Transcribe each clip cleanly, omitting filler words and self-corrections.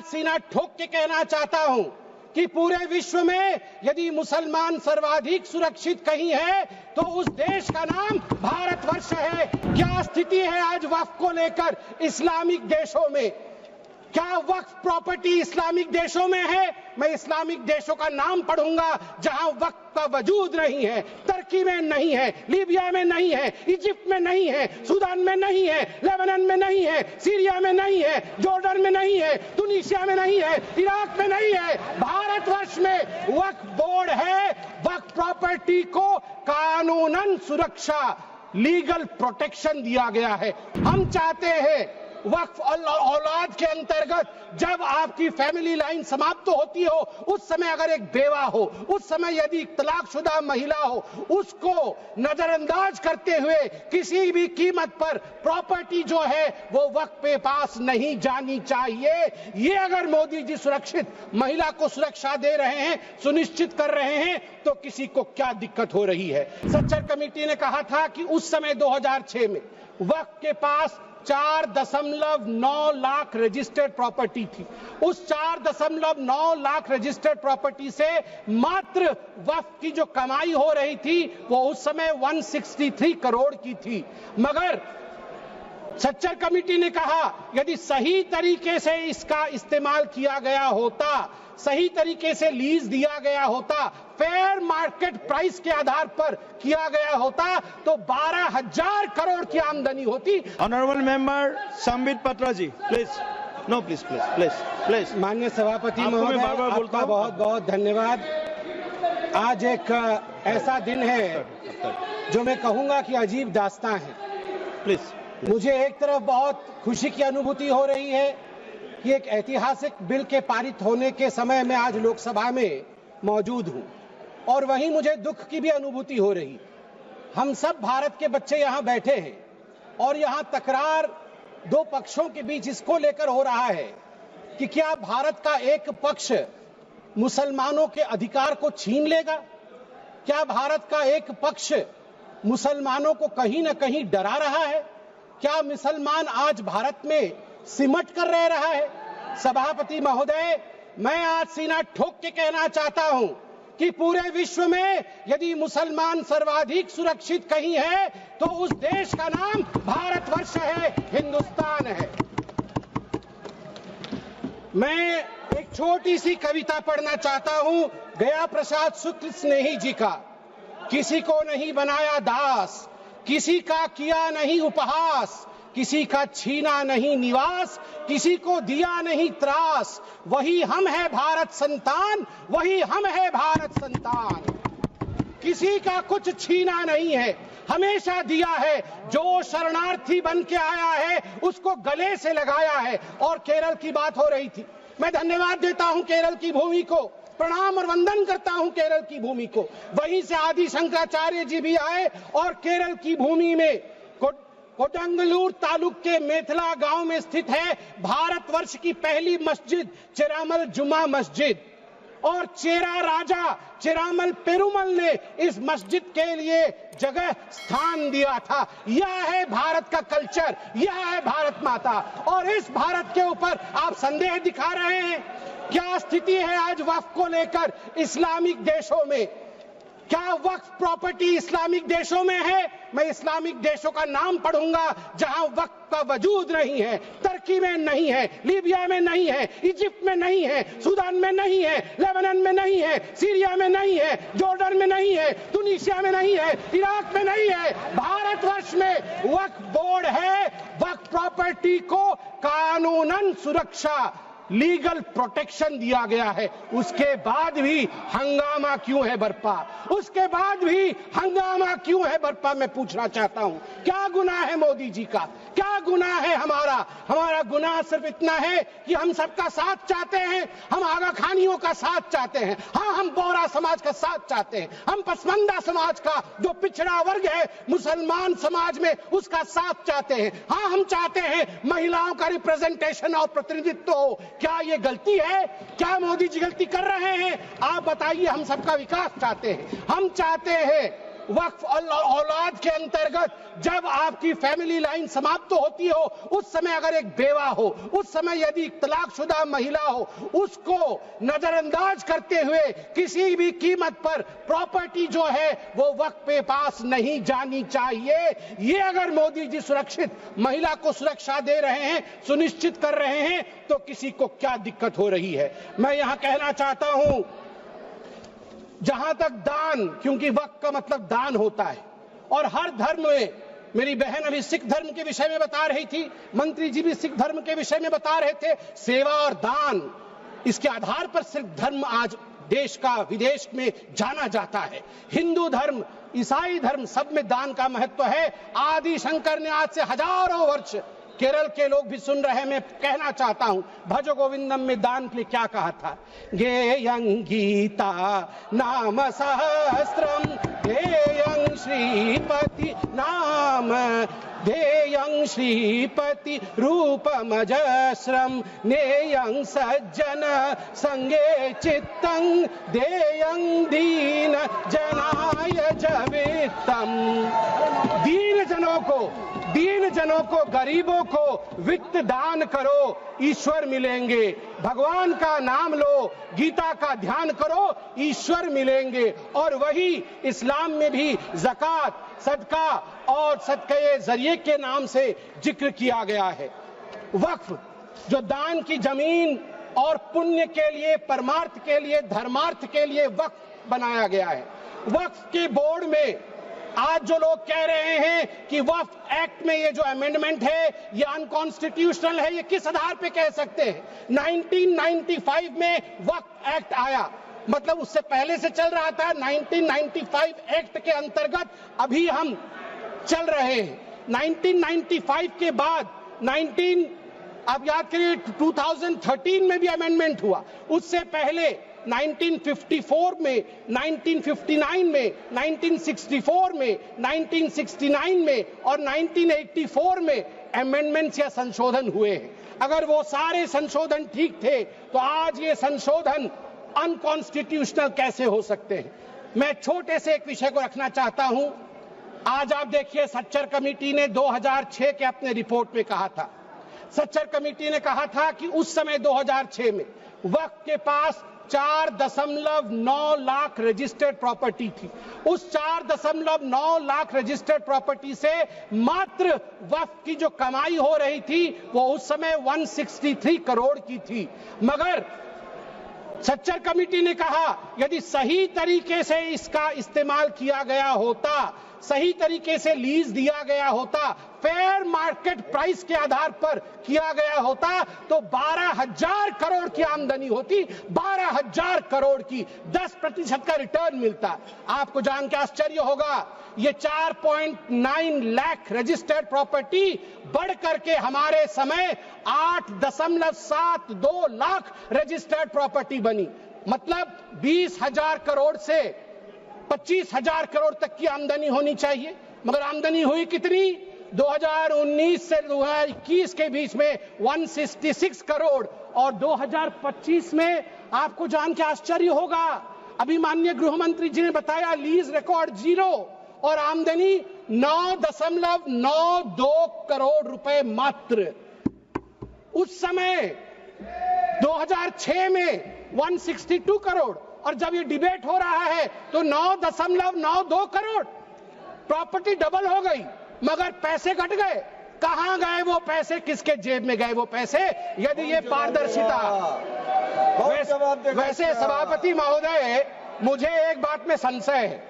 सीना ठोक के कहना चाहता हूं कि पूरे विश्व में यदि मुसलमान सर्वाधिक सुरक्षित कहीं है तो उस देश का नाम भारतवर्ष है। क्या स्थिति है आज वक्फ को लेकर इस्लामिक देशों में? क्या वक्फ प्रॉपर्टी इस्लामिक देशों में है? मैं इस्लामिक देशों का नाम पढ़ूंगा जहां वक्फ का वजूद नहीं है। तुर्की में नहीं है, लीबिया में नहीं है, इजिप्ट में नहीं है, सूडान में नहीं है, लेबनान में नहीं है, सीरिया में नहीं है, जॉर्डन में नहीं है, तुनीसिया में नहीं है, इराक में नहीं है। भारतवर्ष में वक्फ बोर्ड है। वक्फ प्रॉपर्टी को कानूनन सुरक्षा, लीगल प्रोटेक्शन दिया गया है। हम चाहते हैं वक्फ औलाद के अंतर्गत जब आपकी फैमिली लाइन समाप्त होती हो उस समय अगर एक बेवा हो, उस समय यदि तलाकशुदा महिला हो, उसको नजरअंदाज करते हुए किसी भी कीमत पर प्रॉपर्टी जो है वो वक्फ के पास नहीं जानी चाहिए। ये अगर मोदी जी सुरक्षित महिला को सुरक्षा दे रहे हैं, सुनिश्चित कर रहे हैं, तो किसी को क्या दिक्कत हो रही है? सच्चर कमेटी ने कहा था कि उस समय 2006 में वक्फ के पास 4.9 लाख रजिस्टर्ड प्रॉपर्टी थी। उस 4.9 लाख रजिस्टर्ड प्रॉपर्टी से मात्र वक्फ की जो कमाई हो रही थी वो उस समय 163 करोड़ की थी। मगर सच्चर कमेटी ने कहा यदि सही तरीके से इसका इस्तेमाल किया गया होता, सही तरीके से लीज दिया गया होता, फेयर मार्केट प्राइस के आधार पर किया गया होता तो 12,000 करोड़ की आमदनी होती। Honourable member Sambit Patra ji, please. No please please please please. माननीय सभापति महोदय, आपका बहुत बहुत धन्यवाद। आज एक ऐसा दिन है जो मैं कहूंगा कि अजीब दास्तां है। प्लीज। मुझे एक तरफ बहुत खुशी की अनुभूति हो रही है कि एक ऐतिहासिक बिल के पारित होने के समय में आज लोकसभा में मौजूद हूं, और वहीं मुझे दुख की भी अनुभूति हो रही। हम सब भारत के बच्चे यहां बैठे हैं और यहां तकरार दो पक्षों के बीच इसको लेकर हो रहा है कि क्या भारत का एक पक्ष मुसलमानों के अधिकार को छीन लेगा? क्या भारत का एक पक्ष मुसलमानों को कहीं ना कहीं डरा रहा है? क्या मुसलमान आज भारत में सिमट कर रह रहा है? सभापति महोदय, मैं आज सीना ठोक के कहना चाहता हूं कि पूरे विश्व में यदि मुसलमान सर्वाधिक सुरक्षित कहीं है तो उस देश का नाम भारतवर्ष है, हिंदुस्तान है। मैं एक छोटी सी कविता पढ़ना चाहता हूं गया प्रसाद शुक्ल स्नेही जी का। किसी को नहीं बनाया दास, किसी का किया नहीं उपहास, किसी का छीना नहीं निवास, किसी को दिया नहीं त्रास, वही हम है भारत संतान, वही हम है भारत संतान। किसी का कुछ छीना नहीं है, हमेशा दिया है। जो शरणार्थी बन के आया है उसको गले से लगाया है। और केरल की बात हो रही थी, मैं धन्यवाद देता हूं केरल की भूमि को, प्रणाम और वंदन करता हूं केरल की भूमि को। वहीं से आदि शंकराचार्य जी भी आए और केरल की भूमि में कोडंगलूर तालुक के मेथला गांव में स्थित है भारतवर्ष की पहली मस्जिद चेरामल जुमा मस्जिद। और चेरा राजा चेरामल पेरुमल ने इस मस्जिद के लिए जगह स्थान दिया था। यह है भारत का कल्चर, यह है भारत माता। और इस भारत के ऊपर आप संदेह दिखा रहे हैं। क्या स्थिति है आज वक्फ को लेकर इस्लामिक देशों में? क्या वक्फ प्रॉपर्टी इस्लामिक देशों में है? मैं इस्लामिक देशों का नाम पढ़ूंगा जहां वक्फ का वजूद नहीं है। तुर्की में नहीं है, लीबिया में नहीं है, इजिप्ट में नहीं है, सूडान में नहीं है, लेबनान में नहीं है, सीरिया में नहीं है, जॉर्डन में नहीं है, तुनीसिया में नहीं है, इराक में नहीं है। भारतवर्ष में वक्फ बोर्ड है। वक्फ प्रॉपर्टी को कानूनन सुरक्षा, लीगल प्रोटेक्शन दिया गया है। उसके बाद भी हंगामा क्यों है बरपा? उसके बाद भी हंगामा क्यों है बरपा? मैं पूछना चाहता हूं, क्या गुनाह है मोदी जी का? क्या गुनाह है हमारा? हमारा गुनाह सिर्फ इतना है कि हम सबका साथ चाहते हैं, हम आगा खानियों का साथ चाहते हैं, हाँ हम बोहरा समाज का साथ चाहते हैं, हम पसमंदा समाज का जो पिछड़ा वर्ग है मुसलमान समाज में उसका साथ चाहते हैं, हाँ हम चाहते हैं महिलाओं का रिप्रेजेंटेशन और प्रतिनिधित्व हो। क्या ये गलती है? क्या मोदी जी गलती कर रहे हैं? आप बताइए। हम सबका विकास चाहते हैं, हम चाहते हैं वक्फ औलाद के अंतर्गत जब आपकी फैमिली लाइन समाप्त होती हो, उस समय अगर एक बेवा हो, उस समय यदि तलाकशुदा महिला हो, उसको नजरअंदाज करते हुए किसी भी कीमत पर प्रॉपर्टी जो है वो वक्फ पे पास नहीं जानी चाहिए। ये अगर मोदी जी सुरक्षित महिला को सुरक्षा दे रहे हैं, सुनिश्चित कर रहे हैं, तो किसी को क्या दिक्कत हो रही है। मैं यहां कहना चाहता हूं, जहां तक दान, क्योंकि वक्फ का मतलब दान होता है और हर धर्म में, मेरी बहन अभी सिख धर्म के विषय में बता रही थी, मंत्री जी भी सिख धर्म के विषय में बता रहे थे, सेवा और दान, इसके आधार पर सिर्फ धर्म आज देश का विदेश में जाना जाता है। हिंदू धर्म, ईसाई धर्म, सब में दान का महत्व है। आदि शंकर ने आज से हजारों वर्ष, केरल के लोग भी सुन रहे हैं, मैं कहना चाहता हूं, भज गोविंदम में दान के लिए क्या कहा था? गेयं गीता नाम सहस्त्रम ध्येयं श्रीपति नाम ध्येयं श्रीपति रूपमजस्रम नेयं सज्जन संगे चित्तं ध्येयं दीन जनाय जवित्तम। दीन जनों को, गरीबों को वित्त दान करो, ईश्वर मिलेंगे। भगवान का नाम लो, गीता का ध्यान करो, ईश्वर मिलेंगे। और वही इस्लाम में भी ज़कात, सदका और सदके जरिए के नाम से जिक्र किया गया है। वक्फ जो दान की जमीन और पुण्य के लिए, परमार्थ के लिए, धर्मार्थ के लिए वक्फ बनाया गया है। वक्फ के बोर्ड में आज जो लोग कह रहे हैं कि वक्फ एक्ट में ये जो अमेंडमेंट है ये अनकॉन्स्टिट्यूशनल है, ये किस आधार पे कह सकते हैं? 1995 में वक्फ एक्ट आया, मतलब उससे पहले से चल रहा था। 1995 एक्ट के अंतर्गत अभी हम चल रहे हैं। 1995 के बाद आप याद करिए 2013 में भी अमेंडमेंट हुआ। उससे पहले 1954 में, 1959 में, 1964 में, 1969 में और 1984 में अमेंडमेंट्स या संशोधन हुए हैं। अगर वो सारे संशोधन ठीक थे तो आज ये संशोधन अनकॉन्स्टिट्यूशनल कैसे हो सकते हैं? मैं छोटे से एक विषय को रखना चाहता हूं। आज आप देखिए, सच्चर कमेटी ने 2006 के अपने रिपोर्ट में कहा था, सच्चर कमेटी ने कहा था कि उस समय 2006 में वक्फ के पास 4.9 लाख रजिस्टर्ड प्रॉपर्टी थी। उस 4.9 लाख रजिस्टर्ड प्रॉपर्टी से मात्र वक्फ की जो कमाई हो रही थी वो उस समय 163 करोड़ की थी। मगर सच्चर कमेटी ने कहा यदि सही तरीके से इसका इस्तेमाल किया गया होता, सही तरीके से लीज दिया गया होता, फेयर मार्केट प्राइस के आधार पर किया गया होता, तो 12,000 करोड़ की आमदनी होती, 12,000 करोड़ की, 10% का रिटर्न मिलता। आपको जान के आश्चर्य होगा, ये 4.9 लाख रजिस्टर्ड प्रॉपर्टी बढ़ करके हमारे समय 8.72 लाख रजिस्टर्ड प्रॉपर्टी बनी। मतलब 20,000 करोड़ से 25,000 करोड़ तक की आमदनी होनी चाहिए, मगर आमदनी हुई कितनी? 2019 से 2021 के बीच में 166 करोड़ और 2025 में आपको जान के आश्चर्य होगा, अभी माननीय गृह मंत्री जी ने बताया लीज रिकॉर्ड 0 और आमदनी 9.92 करोड़ रुपए मात्र। उस समय 2006 में 162 करोड़ और जब ये डिबेट हो रहा है तो 9.92 करोड़। प्रॉपर्टी डबल हो गई मगर पैसे घट गए। कहां गए वो पैसे, किसके जेब में गए वो पैसे? यदि ये पारदर्शिता। वैसे सभापति महोदय, मुझे एक बात में संशय है,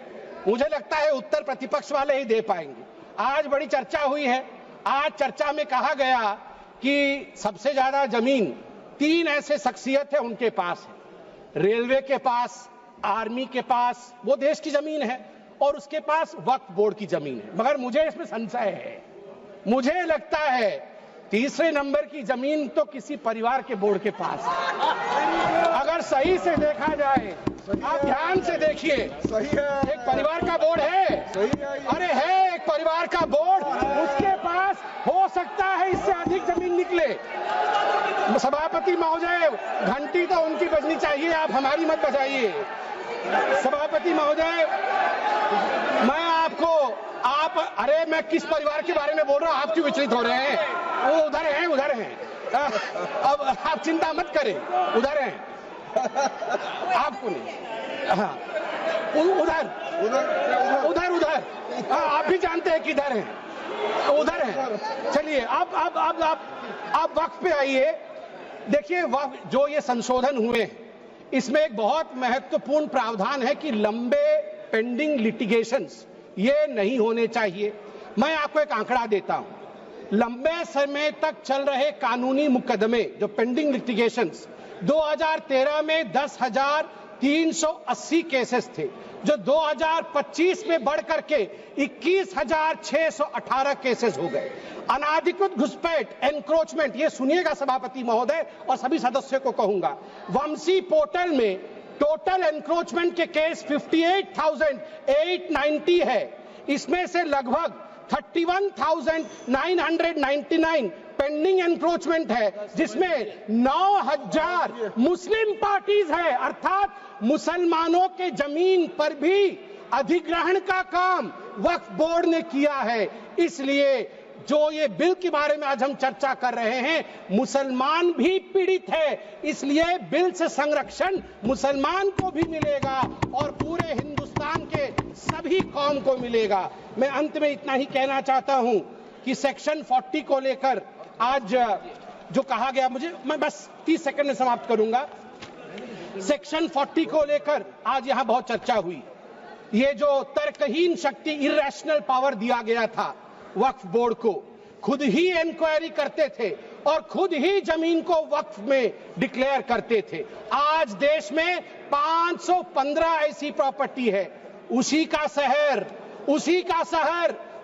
मुझे लगता है उत्तर प्रतिपक्ष वाले ही दे पाएंगे। आज बड़ी चर्चा हुई है, आज चर्चा में कहा गया कि सबसे ज्यादा जमीन 3 ऐसे शख्सियत है उनके पास है, रेलवे के पास, आर्मी के पास, वो देश की जमीन है, और उसके पास वक्फ बोर्ड की जमीन है। मगर मुझे इसमें संशय है, मुझे लगता है तीसरे नंबर की जमीन तो किसी परिवार के बोर्ड के पास है। अगर सही से देखा जाए, आप ध्यान से देखिए, एक परिवार का बोर्ड है, अरे है एक परिवार का बोर्ड, उसके पास हो सकता है इससे अधिक जमीन निकले। सभापति महोदय, घंटी तो उनकी बजनी चाहिए, आप हमारी मत बजाइए। सभापति महोदय, मैं आपको आप अरे मैं किस परिवार के बारे में बोल रहा हूं, आप क्यों विचलित हो रहे हैं? वो उधर हैं अब आप चिंता मत करें, उधर हैं, आपको नहीं। हाँ उधर आप भी जानते हैं किधर हैं, उधर हैं। चलिए आप वक्त पे आइए। देखिए जो ये संशोधन हुए हैं इसमें एक बहुत महत्वपूर्ण प्रावधान है कि लंबे पेंडिंग लिटिगेशंस ये नहीं होने चाहिए। मैं आपको एक आंकड़ा देता हूं, लंबे समय तक चल रहे कानूनी मुकदमे जो पेंडिंग लिटिगेशंस 2013 में 10,380 केसेस थे, जो 2025 में बढ़ करके 21,618 केसेस हो गए। अनाधिकृत घुसपैठ एनक्रोचमेंट, ये सुनिएगा सभापति महोदय और सभी सदस्यों को कहूंगा, वंशी पोर्टल में टोटल एनक्रोचमेंट के केस 58,890 है। इसमें से लगभग 31,999 पेंडिंग एनक्रोचमेंट है, जिसमें 9,000 मुस्लिम पार्टीज है, अर्थात मुसलमानों के जमीन पर भी अधिग्रहण का काम वक्फ बोर्ड ने किया है। इसलिए जो ये बिल के बारे में आज हम चर्चा कर रहे हैं, मुसलमान भी पीड़ित है, इसलिए बिल से संरक्षण मुसलमान को भी मिलेगा और पूरे हिंदुस्तान के सभी कौम को मिलेगा। मैं अंत में इतना ही कहना चाहता हूं कि सेक्शन 40 को लेकर आज जो कहा गया, मैं बस 30 सेकंड में समाप्त करूंगा। सेक्शन 40 को लेकर आज यहां बहुत चर्चा हुई। ये जो तर्कहीन शक्ति, इर्रेशनल पावर दिया गया था वक्फ बोर्ड को, खुद ही इंक्वायरी करते थे और खुद ही जमीन को वक्फ में डिक्लेयर करते थे। आज देश में 515 ऐसी प्रॉपर्टी है, उसी का शहर,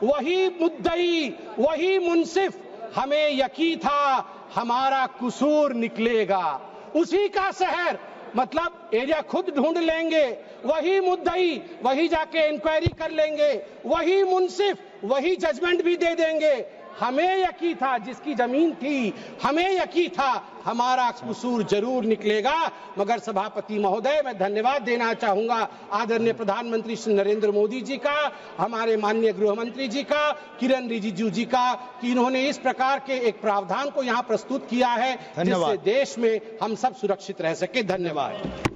वही मुद्दई, वही मुंसिफ। हमें यकीन था हमारा कसूर निकलेगा। उसी का शहर, मतलब एरिया खुद ढूंढ लेंगे, वही मुद्दई, वही जाके इंक्वायरी कर लेंगे, वही मुंसिफ, वही जजमेंट भी दे देंगे। हमें यकीन था, जिसकी जमीन थी, हमें यकीन था हमारा कसूर जरूर निकलेगा। मगर सभापति महोदय, मैं धन्यवाद देना चाहूंगा आदरणीय प्रधानमंत्री श्री नरेंद्र मोदी जी का, हमारे माननीय गृह मंत्री जी का, किरण रिजिजू जी का, कि इन्होंने इस प्रकार के एक प्रावधान को यहाँ प्रस्तुत किया है जिससे देश में हम सब सुरक्षित रह सके। धन्यवाद।